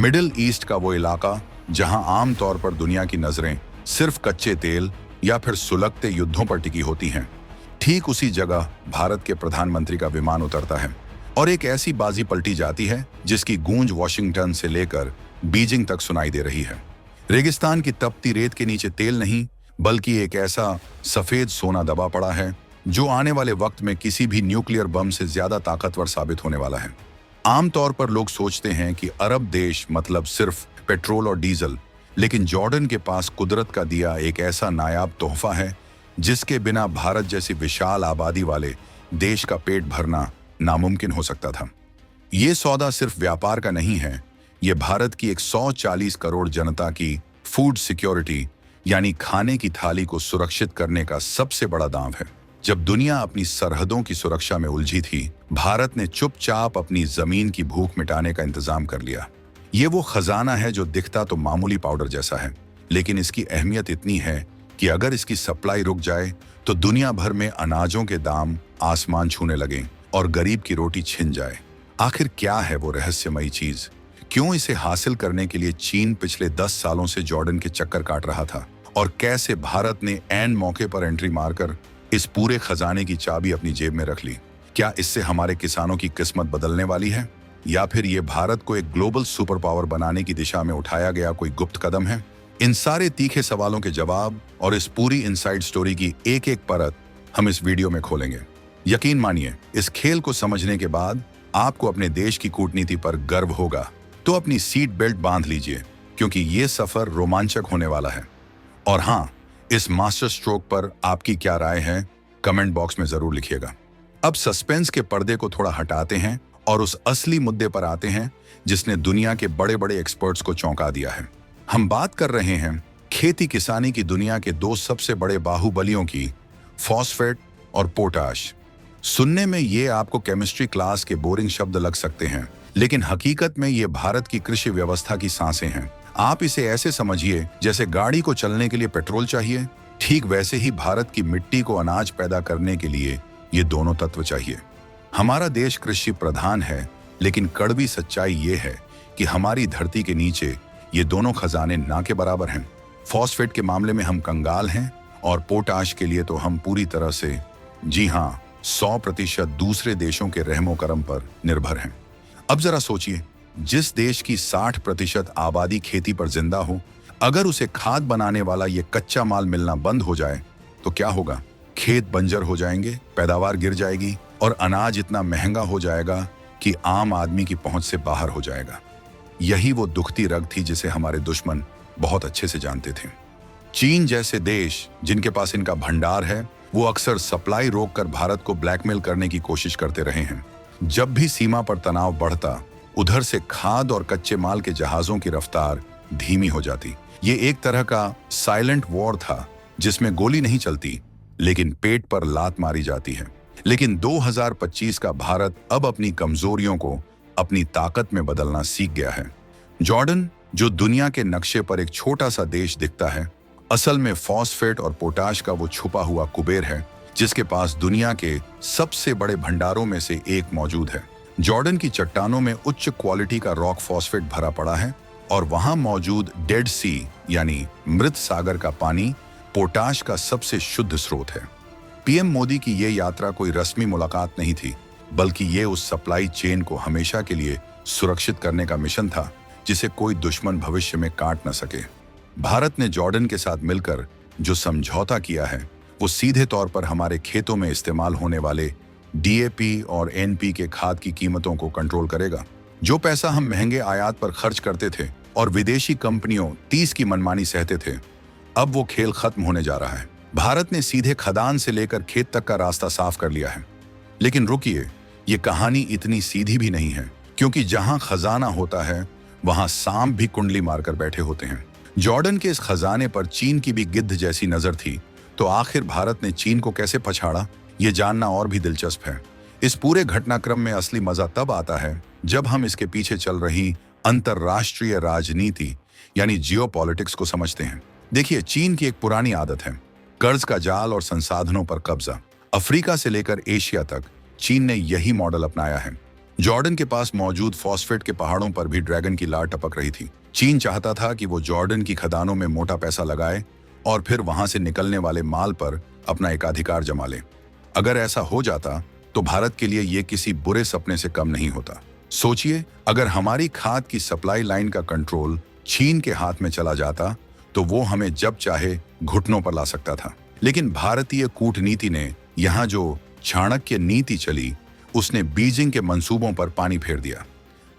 Middle east का वो इलाका जहां आमतौर पर दुनिया की नजरें सिर्फ कच्चे तेल या फिर सुलगते युद्धों पर टिकी होती हैं, ठीक उसी जगह भारत के प्रधानमंत्री का विमान उतरता है और एक ऐसी बाजी पलटी जाती है जिसकी गूंज वॉशिंगटन से लेकर बीजिंग तक सुनाई दे रही है। रेगिस्तान की तपती रेत के नीचे तेल नहीं, बल्कि एक ऐसा सफेद सोना दबा पड़ा है जो आने वाले वक्त में किसी भी न्यूक्लियर बम से ज्यादा ताकतवर साबित होने वाला है। आमतौर पर लोग सोचते हैं कि अरब देश मतलब सिर्फ पेट्रोल और डीजल, लेकिन जॉर्डन के पास कुदरत का दिया एक ऐसा नायाब तोहफा है जिसके बिना भारत जैसी विशाल आबादी वाले देश का पेट भरना नामुमकिन हो सकता था। ये सौदा सिर्फ व्यापार का नहीं है, ये भारत की 140 करोड़ जनता की फूड सिक्योरिटी यानी खाने की थाली को सुरक्षित करने का सबसे बड़ा दांव है। जब दुनिया अपनी सरहदों की सुरक्षा में उलझी थी, भारत ने चुपचाप अपनी जमीन की भूख मिटाने का इंतजाम कर लिया। ये वो खजाना है जो दिखता तो मामूली पाउडर जैसा है, लेकिन इसकी अहमियत इतनी है कि अगर इसकी सप्लाई रुक जाए तो दुनिया भर में अनाजों के दाम आसमान छूने लगें और गरीब की रोटी छिन जाए। आखिर क्या है वो रहस्यमयी चीज? क्यों इसे हासिल करने के लिए चीन पिछले 10 सालों से जॉर्डन के चक्कर काट रहा था? और कैसे भारत ने ऐन मौके पर एंट्री मारकर इस पूरे खजाने की चाबी अपनी जेब में रख ली? क्या इससे हमारे किसानों की किस्मत बदलने वाली है, या फिर ये भारत को एक ग्लोबल सुपर पावर बनाने की दिशा में उठाया गया कोई गुप्त कदम है? इन सारे तीखे सवालों के जवाब और इस पूरी इनसाइड स्टोरी की एक एक परत हम इस वीडियो में खोलेंगे। यकीन मानिए, इस खेल को समझने के बाद आपको अपने देश की कूटनीति पर गर्व होगा। तो अपनी सीट बेल्ट बांध लीजिए, क्योंकि ये सफर रोमांचक होने वाला है। और हाँ, इस मास्टर स्ट्रोक पर आपकी क्या राय है, कमेंट बॉक्स में जरूर लिखिएगा। अब सस्पेंस के पर्दे को थोड़ा हटाते हैं और उस असली मुद्दे पर आते हैं जिसने दुनिया के बड़े बड़े एक्सपर्ट्स को चौंका दिया है। हम बात कर रहे हैं खेती किसानी की दुनिया के 2 सबसे बड़े बाहुबलियों की, फॉस्फेट और पोटाश। सुनने में ये आपको केमिस्ट्री क्लास के बोरिंग शब्द लग सकते हैं, लेकिन हकीकत में ये भारत की कृषि व्यवस्था की सांसें हैं। आप इसे ऐसे समझिए जैसे गाड़ी को चलने के लिए पेट्रोल चाहिए, ठीक वैसे ही भारत की मिट्टी को अनाज पैदा करने के लिए ये दोनों तत्व चाहिए। हमारा देश कृषि प्रधान है, लेकिन कड़वी सच्चाई ये है कि हमारी धरती के नीचे ये दोनों खजाने ना के बराबर हैं। फॉस्फेट के मामले में हम कंगाल हैं और पोटाश के लिए तो हम पूरी तरह से, जी हाँ, 100% दूसरे देशों के रहमो करम पर निर्भर हैं। अब जरा सोचिए, जिस देश की 60% आबादी खेती पर जिंदा हो, अगर उसे खाद बनाने वाला ये कच्चा माल मिलना बंद हो जाए तो क्या होगा? खेत बंजर हो जाएंगे, पैदावार गिर जाएगी और अनाज इतना महंगा हो जाएगा कि आम आदमी की पहुंच से बाहर हो जाएगा। यही वो दुखती रग थी जिसे हमारे दुश्मन बहुत अच्छे से जानते थे। चीन जैसे देश जिनके पास इनका भंडार है, वो अक्सर सप्लाई रोककर भारत को ब्लैकमेल करने की कोशिश करते रहे हैं। जब भी सीमा पर तनाव बढ़ता, उधर से खाद और कच्चे माल के जहाजों की रफ्तार धीमी हो जाती। ये एक तरह का साइलेंट वॉर था जिसमें गोली नहीं चलती, लेकिन पेट पर लात मारी जाती है। लेकिन 2025 का भारत अब अपनी कमजोरियों को अपनी ताकत में बदलना सीख गया है। जॉर्डन, जो दुनिया के नक्शे पर एक छोटा सा देश दिखता है, असल में फॉस्फेट और पोटाश का वो छुपा हुआ कुबेर है जिसके पास दुनिया के सबसे बड़े भंडारों में से एक मौजूद है। जॉर्डन की चट्टानों में उच्च क्वालिटी का रॉक फॉस्फेट भरा पड़ा है और वहां मौजूद डेड सी यानी मृत सागर का पानी पोटाश का सबसे शुद्ध स्रोत है। पीएम मोदी की ये यात्रा कोई रस्मी मुलाकात नहीं थी, बल्कि ये उस सप्लाई चेन को हमेशा के लिए सुरक्षित करने का मिशन था जिसे कोई दुश्मन भविष्य में काट न सके। भारत ने जॉर्डन के साथ मिलकर जो समझौता किया है, वो सीधे तौर पर हमारे खेतों में इस्तेमाल होने वाले डीएपी और एनपीके खाद की कीमतों को कंट्रोल करेगा। जो पैसा हम महंगे आयात पर खर्च करते थे और विदेशी कंपनियों 30 की मनमानी सहते थे, अब वो खेल खत्म होने जा रहा है। भारत ने सीधे खदान से लेकर खेत तक का रास्ता साफ कर लिया है। लेकिन रुकिए, ये कहानी इतनी सीधी भी नहीं है, क्योंकि जहां खजाना होता है वहां सांप भी कुंडली मारकर बैठे होते हैं। जॉर्डन के इस खजाने पर चीन की भी गिद्ध जैसी नजर थी, तो आखिर भारत ने चीन को कैसे पछाड़ा, ये जानना और भी दिलचस्प है। इस पूरे घटनाक्रम में असली मजा तब आता है जब हम इसके पीछे चल रही अंतरराष्ट्रीय राजनीति यानी जियोपॉलिटिक्स को समझते हैं। देखिए, चीन की एक पुरानी आदत है कर्ज का जाल और संसाधनों पर कब्जा। अफ्रीका से लेकर एशिया तक चीन ने यही मॉडल अपनाया है। जॉर्डन के पास मौजूद फॉस्फेट के पहाड़ों पर भी ड्रैगन की लार टपक रही थी। चीन चाहता था कि वो जॉर्डन की खदानों में मोटा पैसा लगाए और फिर वहां से निकलने वाले माल पर अपना एकाधिकार जमा ले। अगर ऐसा हो जाता तो भारत के लिए ये किसी बुरे सपने से कम नहीं होता। सोचिए, अगर हमारी खाद की सप्लाई लाइन का कंट्रोल चीन के हाथ में चला जाता तो वो हमें जब चाहे घुटनों पर ला सकता था। लेकिन भारतीय कूटनीति ने यहाँ जो चाणक्य नीति चली, उसने बीजिंग के मंसूबों पर पानी फेर दिया।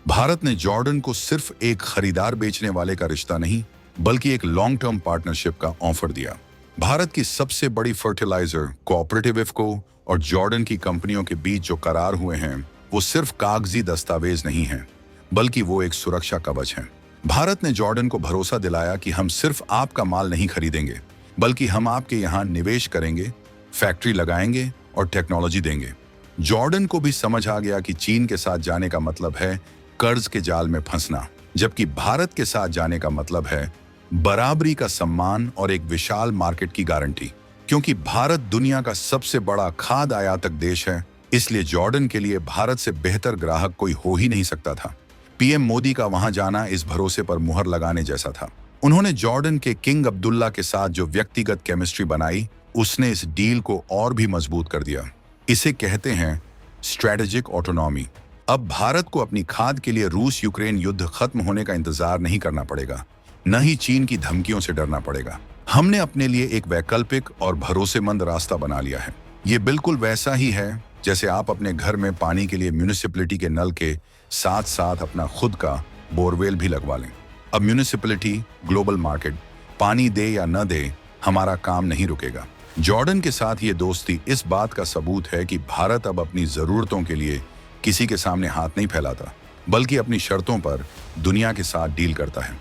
भारत ने जॉर्डन को सिर्फ एक खरीदार बेचने वाले का रिश्ता नहीं, बल्कि एक लॉन्ग टर्म पार्टनरशिप का ऑफर दिया। भारत की सबसे बड़ी फर्टिलाइजर कोऑपरेटिव इफको और जॉर्डन की कंपनियों के बीच जो करार हुए हैं, वो सिर्फ कागजी दस्तावेज नहीं है, बल्कि वो एक सुरक्षा कवच है। भारत ने जॉर्डन को भरोसा दिलाया कि हम सिर्फ आपका माल नहीं खरीदेंगे, बल्कि हम आपके यहाँ निवेश करेंगे, फैक्ट्री लगाएंगे और टेक्नोलॉजी देंगे। जॉर्डन को भी समझ आ गया कि चीन के साथ जाने का मतलब है कर्ज के जाल में फंसना, जबकि भारत के साथ जाने का मतलब है बराबरी का सम्मान और एक विशाल मार्केट की गारंटी। क्योंकि भारत दुनिया का सबसे बड़ा खाद्य आयातक देश है, इसलिए जॉर्डन के लिए भारत से बेहतर ग्राहक कोई हो ही नहीं सकता था। पीएम मोदी का वहां जाना इस भरोसे पर मुहर लगाने जैसा था। उन्होंने जॉर्डन के किंग अब्दुल्ला के साथ जो व्यक्तिगत केमिस्ट्री बनाई, उसने इस डील को और भी मजबूत कर दिया। इसे कहते हैं स्ट्रेटेजिक ऑटोनॉमी। अब भारत को अपनी खाद के लिए रूस यूक्रेन युद्ध खत्म होने का इंतजार नहीं करना पड़ेगा, न ही चीन की धमकियों से डरना पड़ेगा। हमने अपने लिए एक वैकल्पिक और भरोसेमंद रास्ता बना लिया है। ये बिल्कुल वैसा ही है जैसे आप अपने घर में पानी के लिए म्यूनिसिपैलिटी के नल के साथ साथ अपना खुद का बोरवेल भी लगवा लें। अब म्यूनिसिपैलिटी, ग्लोबल मार्केट पानी दे या न दे, हमारा काम नहीं रुकेगा। जॉर्डन के साथ ये दोस्ती इस बात का सबूत है कि भारत अब अपनी जरूरतों के लिए किसी के सामने हाथ नहीं फैलाता, बल्कि अपनी शर्तों पर दुनिया के साथ डील करता है।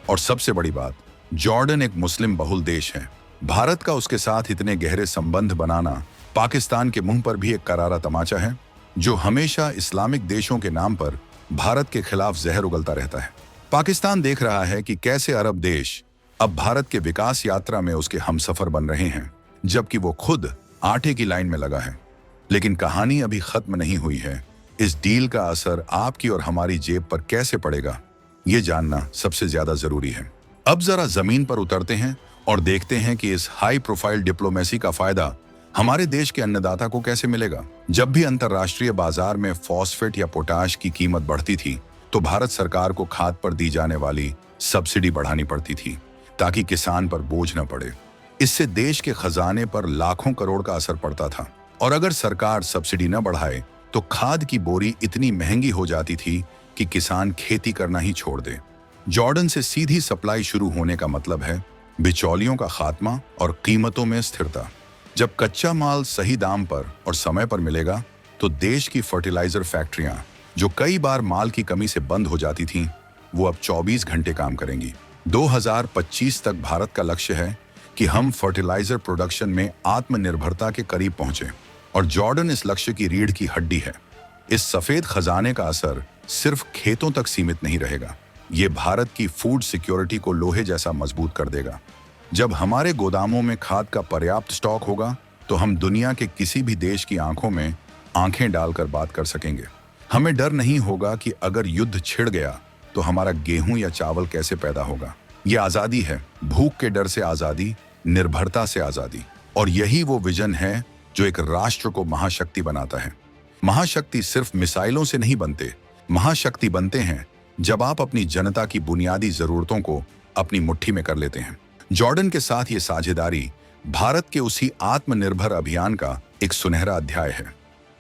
और सबसे बड़ी बात, जॉर्डन एक मुस्लिम बहुल देश है। भारत का उसके साथ इतने गहरे संबंध बनाना पाकिस्तान के मुंह पर भी एक करारा तमाचा है, जो हमेशा इस्लामिक देशों के नाम पर भारत के खिलाफ जहर उगलता रहता है। पाकिस्तान देख रहा है कि कैसे अरब देश अब भारत के विकास यात्रा में उसके हमसफर बन रहे हैं, जबकि वो खुद आटे की लाइन में लगा है। लेकिन कहानी अभी खत्म नहीं हुई है। इस डील का असर आपकी और हमारी जेब पर कैसे पड़ेगा, ये जानना सबसे ज्यादा जरूरी है। अब जरा जमीन पर उतरते हैं और देखते हैं कि इस हाई प्रोफाइल डिप्लोमेसी का फायदा हमारे देश के अन्नदाता को कैसे मिलेगा। जब भी अंतर्राष्ट्रीय बाजार में फॉस्फेट या पोटाश की कीमत बढ़ती थी, तो भारत सरकार को खाद पर दी जाने वाली सब्सिडी बढ़ानी पड़ती थी, ताकि किसान पर बोझ न पड़े। इससे देश के खजाने पर लाखों करोड़ का असर पड़ता था। और अगर सरकार सब्सिडी न बढ़ाए तो खाद की बोरी इतनी महंगी हो जाती थी कि किसान खेती करना ही छोड़ दे। जॉर्डन से सीधी सप्लाई शुरू होने का मतलब है बिचौलियों का खात्मा और कीमतों में स्थिरता। जब कच्चा माल सही दाम पर और समय पर मिलेगा, तो देश की फर्टिलाइजर फैक्ट्रियां, जो कई बार माल की कमी से बंद हो जाती थीं, वो अब 24 घंटे काम करेंगी। 2025 तक भारत का लक्ष्य है कि हम फर्टिलाइजर प्रोडक्शन में आत्मनिर्भरता के करीब पहुंचे, और जॉर्डन इस लक्ष्य की रीढ़ की हड्डी है। इस सफेद खजाने का असर सिर्फ खेतों तक सीमित नहीं रहेगा, ये भारत की फूड सिक्योरिटी को लोहे जैसा मजबूत कर देगा। जब हमारे गोदामों में खाद का पर्याप्त स्टॉक होगा, तो हम दुनिया के किसी भी देश की आंखों में आंखें डालकर बात कर सकेंगे। हमें डर नहीं होगा कि अगर युद्ध छिड़ गया तो हमारा गेहूं या चावल कैसे पैदा होगा। ये आजादी है, भूख के डर से आजादी, निर्भरता से आजादी। और यही वो विजन है जो एक राष्ट्र को महाशक्ति बनाता है। महाशक्ति सिर्फ मिसाइलों से नहीं बनते, महाशक्ति बनते हैं जब आप अपनी जनता की बुनियादी जरूरतों को अपनी मुट्ठी में कर लेते हैं। जॉर्डन के साथ ये साझेदारी भारत के उसी आत्मनिर्भर अभियान का एक सुनहरा अध्याय है।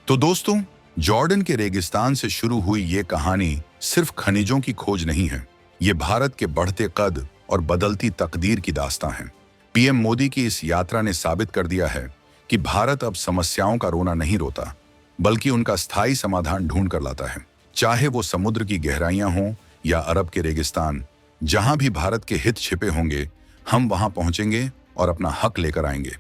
तो दोस्तों, जॉर्डन के रेगिस्तान से शुरू हुई ये कहानी सिर्फ खनिजों की खोज नहीं है, ये भारत के बढ़ते कद और बदलती तकदीर की दास्तां है। पीएम मोदी की इस यात्रा ने साबित कर दिया है कि भारत अब समस्याओं का रोना नहीं रोता, बल्कि उनका स्थायी समाधान ढूंढ कर लाता है। चाहे वो समुद्र की गहराइयां हों या अरब के रेगिस्तान, जहां भी भारत के हित छिपे होंगे, हम वहां पहुंचेंगे और अपना हक लेकर आएंगे।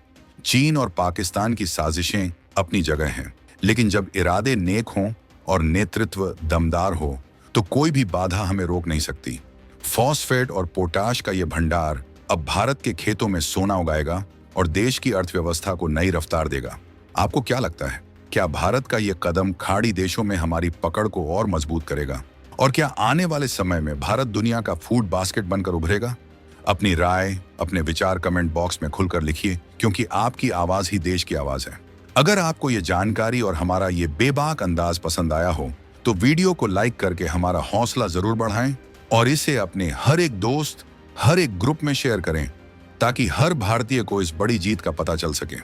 चीन और पाकिस्तान की साजिशें अपनी जगह हैं, लेकिन जब इरादे नेक हों और नेतृत्व दमदार हो, तो कोई भी बाधा हमें रोक नहीं सकती। फॉस्फेट और पोटाश का ये भंडार अब भारत के खेतों में सोना उगाएगा और देश की अर्थव्यवस्था को नई रफ्तार देगा। आपको क्या लगता है, क्या भारत का ये कदम खाड़ी देशों में हमारी पकड़ को और मजबूत करेगा? और क्या आने वाले समय में भारत दुनिया का फूड बास्केट बनकर उभरेगा? अपनी राय, अपने विचार कमेंट बॉक्स में खुलकर लिखिए, क्योंकि आपकी आवाज ही देश की आवाज है। अगर आपको ये जानकारी और हमारा ये बेबाक अंदाज पसंद आया हो तो वीडियो को लाइक करके हमारा हौसला जरूर बढ़ाएं और इसे अपने हर एक दोस्त, हर एक ग्रुप में शेयर करें, ताकि हर भारतीय को इस बड़ी जीत का पता चल सके।